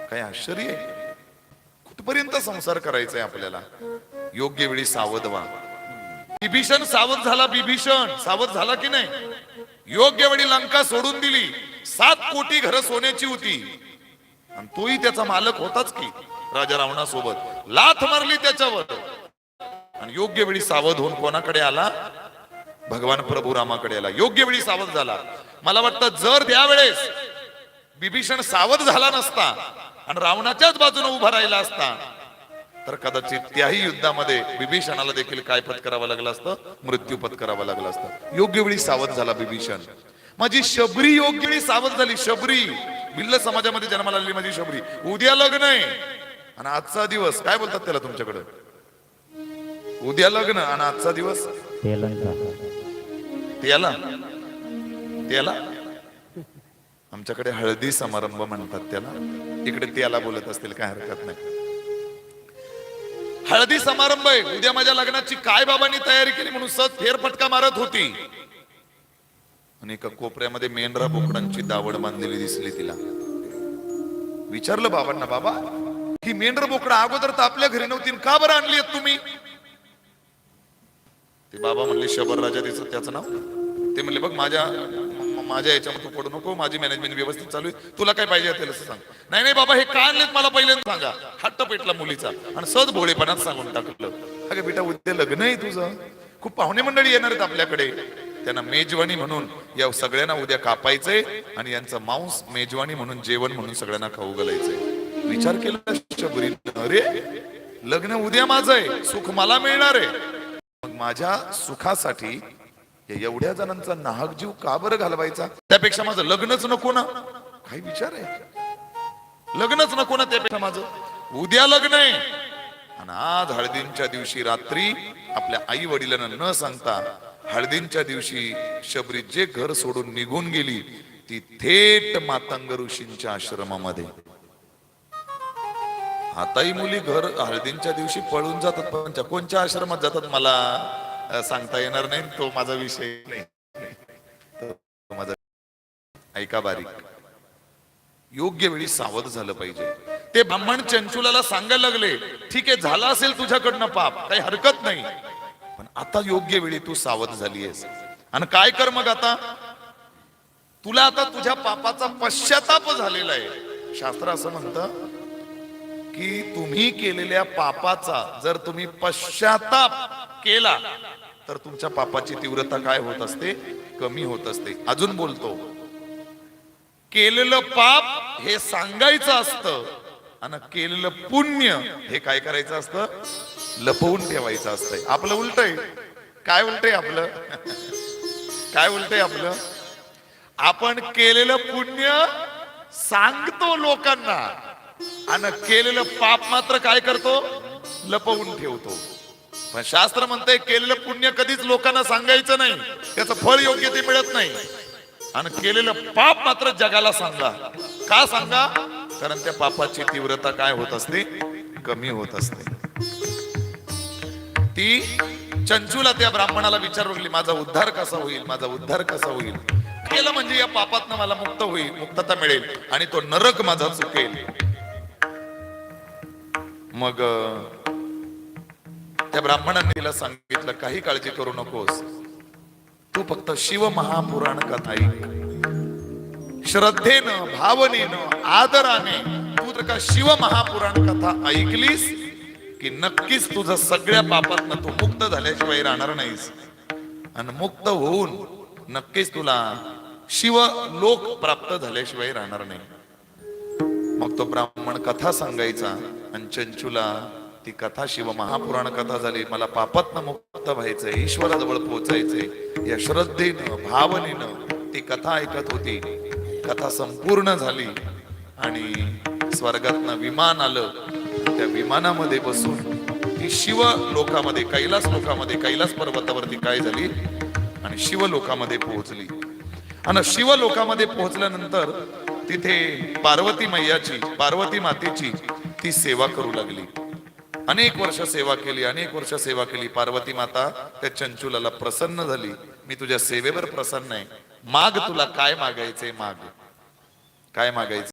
काय आश्चर्य आहे. कुठपर्यंत संसार करायचा आहे आपल्याला. योग्य वेळी सावध व्हा. विभीषण सावध झाला. विभीषण सावध झाला की नाही. योग्य वेळी लंका सोडून दिली. 7 कोटी घरं सोन्याची होती आणि तोही त्याचा मालक होताच की. राजा रावणासोबत लाथ मारली त्याच्यावर आणि योग्य वेळी सावध होऊन कोणाकडे आला. भगवान प्रभू रामाकडे आला. योग्य वेळी सावध झाला. मला वाटतं जर त्यावेळेस विभीषण सावध झाला नसता आणि रावणाच्याच बाजूने उभा राहिला असता तर कदाचित त्याही युद्धामध्ये विभीषणाला देखील काय पत्करावं लागलं असतं. मृत्यू पत्करावा लागला असतं. योग्य वेळी सावध झाला विभीषण. माझी शबरी योग्य वेळी सावध झाली. शबरी भिल्ल समाजामध्ये जन्माला आलेली माझी शबरी. उद्या लग्न आहे आणि आजचा दिवस काय बोलतात त्याला तुमच्याकडे. उद्या लग्न आणि आजचा दिवस त्याला त्याला आमच्याकडे हळदी समारंभ म्हणतात त्याला. इकडे त्याला बोलत असतील काय हरकत नाही. हळदी समारंभ आहे उद्या. माझ्या लग्नाची काय बाबांनी तयारी केली म्हणून सहज फेरफटका मारत होती आणि एका कोपऱ्यामध्ये मेंढरा बोकडांची दावड बांधलेली दिसली तिला. विचारलं बाबांना, बाबा ही मेंढर बोकडा अगोदर तर आपल्या घरी नव्हती, का बरं आणली आहेत तुम्ही. ते बाबा म्हणले शबर राजा त्याचं नाव. ते म्हणले बघ माझ्या याच्यामध्ये तू पडू नको. माझी मॅनेजमेंट व्यवस्थित चालू आहे. तुला काय पाहिजे त्याला सांग. नाही नाही बाबा हे का आणलेत मला पहिल्यांदा सांगा. हट्ट पेटला मुलीचा आणि सहज भोळेपणात सांगून टाकलं. अगं बेटा उद्या लग्न आहे तुझं. खूप पाहुणे मंडळी येणार आहेत आपल्याकडे. त्यांना मेजवानी म्हणून या सगळ्यांना उद्या कापायचंय आणि यांचं मांस मेजवानी म्हणून जेवण म्हणून सगळ्यांना खाऊ घालायचंय. विचार केला शबरी, अरे लग्न उद्या माझं आहे. सुख मला मिळणार आहे. मग माझ्या सुखासाठी एवढ्या जणांचा नाहक जीव का बरं घालवायचा. त्यापेक्षा माझं लग्नच नको ना. काही विचार आहे. लग्नच नको ना. त्यापेक्षा माझं उद्या लग्न आहे आणि आज हळदींच्या दिवशी रात्री आपल्या आई वडिलांना न सांगता हळदींच्या दिवशी शबरी जे घर सोडून निघून गेली ती थेट मातंग ऋषींच्या आश्रमामध्ये. आताही मुली घर हळदींच्या दिवशी पळून जातात पण कोणत्या आश्रमात जातात मला सांगता येणार नाही. तो माझा विषय नाही. तो माझा ऐका बारीक. योग्य वेळी सावध झालं पाहिजे. ते ब्राह्मण चंचुलाला सांगायला लागले, ठीक आहे झाला असेल तुझ्याकडनं पाप, काही हरकत नाही, पण आता योग्य वेळी तू सावध झालीयस आणि काय कर मग आता. तुला आता तुझ्या पापाचा पश्चाताप झालेला आहे. शास्त्र असं म्हणतं की तुम्ही केलेल्या पापाचा जर तुम्ही पश्चाताप केला तर तुमच्या पापाची तीव्रता काय होत असते. कमी होत असते. अजून बोलतो, केलेलं पाप हे सांगायचं असतं आणि केलेलं पुण्य हे काय करायचं असतं. लपवून ठेवायचं असतंय. आपलं उलट आहे. काय उलट आहे आपलं. काय उलट आहे आपलं. आपण केलेलं पुण्य सांगतो लोकांना आणि केलेलं पाप मात्र काय करतो. लपवून ठेवतो. पण शास्त्र म्हणतंय केलेलं पुण्य कधीच लोकांना सांगायचं नाही. त्याचं फळ योग्य ते मिळत नाही. आणि केलेलं पाप मात्र जगाला सांगा. का सांगा. कारण त्या पापाची तीव्रता काय होत असते. कमी होत असते. ती चंचूला त्या ब्राह्मणाला विचारू लागली, माझा उद्धार कसा होईल. माझा उद्धार कसा होईल. केलं म्हणजे या पापातनं मला मुक्त होईल, मुक्तता मिळेल आणि तो नरक माझा चुकेल. मग त्या ब्राह्मणांनी तिला सांगितलं, काही काळजी करू नकोस. तू फक्त शिव महापुराण कथा ऐक. श्रद्धेनं, भावनेनं, आदराने तू जर का शिव महापुराण कथा ऐकलीस की नक्कीच तुझं सगळ्या पापातनं तू मुक्त झाल्याशिवाय राहणार नाहीस आणि मुक्त होऊन नक्कीच तुला शिव लोक प्राप्त झाल्याशिवाय राहणार नाही. मग तो ब्राह्मण कथा सांगायचा आणि चंचूला ती कथा शिव महापुराण कथा झाली. मला पापातनं मुक्त व्हायचंय, ईश्वराजवळ पोहोचायचंय. या श्रद्धेनं, भावनेनं ती कथा ऐकत होती. कथा संपूर्ण झाली आणि स्वर्गातनं विमान आलं. त्या विमानामध्ये बसून ती शिव लोकामध्ये, कैलास लोकामध्ये, कैलास पर्वतावरती काय झाली आणि शिव लोकामध्ये पोहोचली. आणि शिव लोकामध्ये पोहोचल्यानंतर तिथे पार्वती मैयाची, पार्वती मातेची ती सेवा करू लागली. अनेक वर्ष सेवा केली, अनेक वर्ष सेवा केली. पार्वती माता त्या चंचुलाला प्रसन्न झाली. मी तुझ्या सेवेवर प्रसन्न आहे. माग तुला काय मागायचंय माग. काय मागायचं.